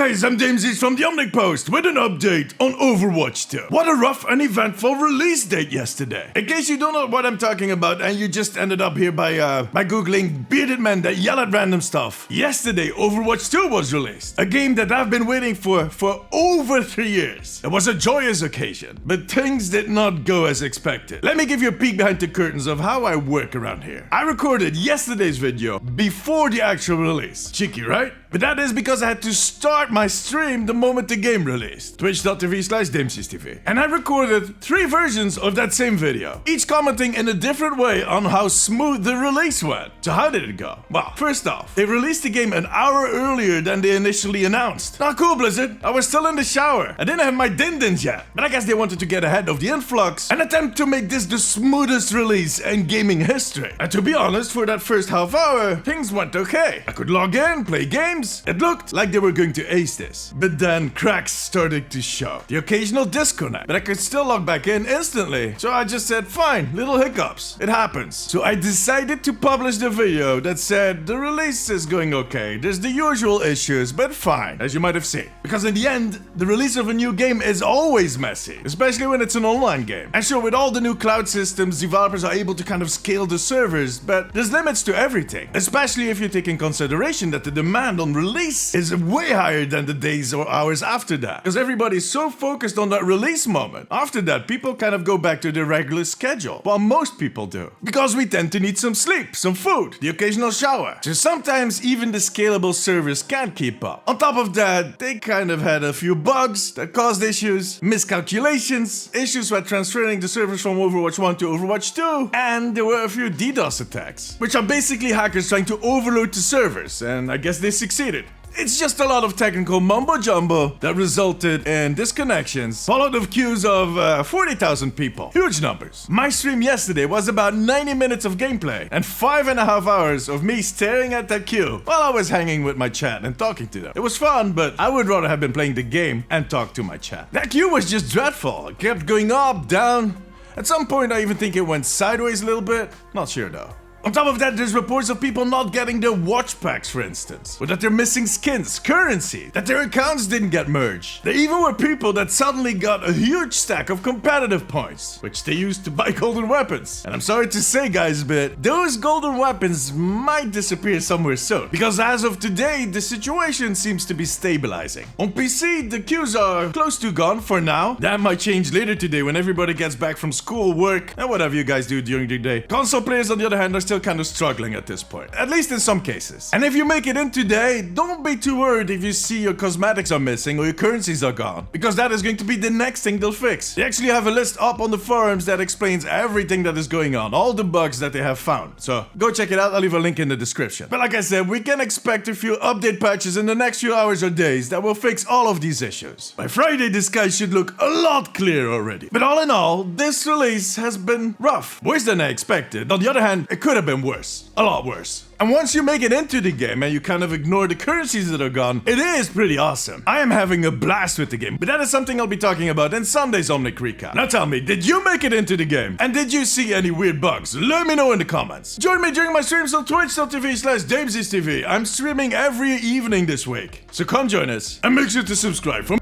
guys, I'm Damesies from the Omnic Post with an update on Overwatch 2. What a rough and eventful release date yesterday. In case you don't know what I'm talking about and you just ended up here by googling bearded men that yell at random stuff. Yesterday, Overwatch 2 was released. A game that I've been waiting for over 3 years. It was a joyous occasion, but things did not go as expected. Let me give you a peek behind the curtains of how I work around here. I recorded yesterday's video before the actual release. Cheeky, right? But that is because I had to start my stream the moment the game released. Twitch.tv/DamesiesTV. And I recorded 3 versions of that same video, each commenting in a different way on how smooth the release went. So how did it go? Well, first off, they released the game an hour earlier than they initially announced. Not cool, Blizzard. I was still in the shower. I didn't have my din-dins yet. But I guess they wanted to get ahead of the influx and attempt to make this the smoothest release in gaming history. And to be honest, for that first half hour, things went okay. I could log in, play games. It looked like they were going to ace this. But then cracks started to show. The occasional disconnect. But I could still log back in instantly. So I just said, fine, little hiccups. It happens. So I decided to publish the video that said the release is going okay. There's the usual issues, but fine, as you might have seen. Because in the end, the release of a new game is always messy. Especially when it's an online game. And sure, with all the new cloud systems, developers are able to kind of scale the servers, but there's limits to everything. Especially if you take in consideration that the demand on release is way higher than the days or hours after that. Because everybody's so focused on that release moment. After that, people kind of go back to their regular schedule. While most people do. Because we tend to need some sleep, some food, the occasional shower. So sometimes even the scalable servers can't keep up. On top of that, they kind of had a few bugs that caused issues, miscalculations, issues with transferring the servers from Overwatch 1 to Overwatch 2, and there were a few DDoS attacks, which are basically hackers trying to overload the servers, and I guess they succeeded. It's just a lot of technical mumbo-jumbo that resulted in disconnections, followed of queues of 40,000 people. Huge numbers. My stream yesterday was about 90 minutes of gameplay and 5.5 hours of me staring at that queue while I was hanging with my chat and talking to them. It was fun, but I would rather have been playing the game and talk to my chat. That queue was just dreadful. It kept going up, down. At some point, I even think it went sideways a little bit. Not sure though. On top of that, there's reports of people not getting their watch packs, for instance. Or that they're missing skins, currency, that their accounts didn't get merged. There even were people that suddenly got a huge stack of competitive points, which they used to buy golden weapons. And I'm sorry to say, guys, but those golden weapons might disappear somewhere soon. Because as of today, the situation seems to be stabilizing. On PC, the queues are close to gone for now. That might change later today when everybody gets back from school, work, and whatever you guys do during the day. Console players, on the other hand, are still kind of struggling at this point, at least in some cases. And if you make it in today, don't be too worried if you see your cosmetics are missing or your currencies are gone, because that is going to be the next thing they'll fix. They actually have a list up on the forums that explains everything that is going on, all the bugs that they have found. So go check it out, I'll leave a link in the description. But like I said, we can expect a few update patches in the next few hours or days that will fix all of these issues. By Friday, the sky should look a lot clearer already. But all in all, this release has been rough. Worse than I expected. On the other hand, it could have been worse. A lot worse. And once you make it into the game and you kind of ignore the currencies that are gone, it is pretty awesome. I am having a blast with the game, but that is something I'll be talking about in Sunday's Omnic Recap. Now tell me, did you make it into the game? And did you see any weird bugs? Let me know in the comments. Join me during my streams on twitch.tv/DamesiesTV. I'm streaming every evening this week. So come join us and make sure to subscribe for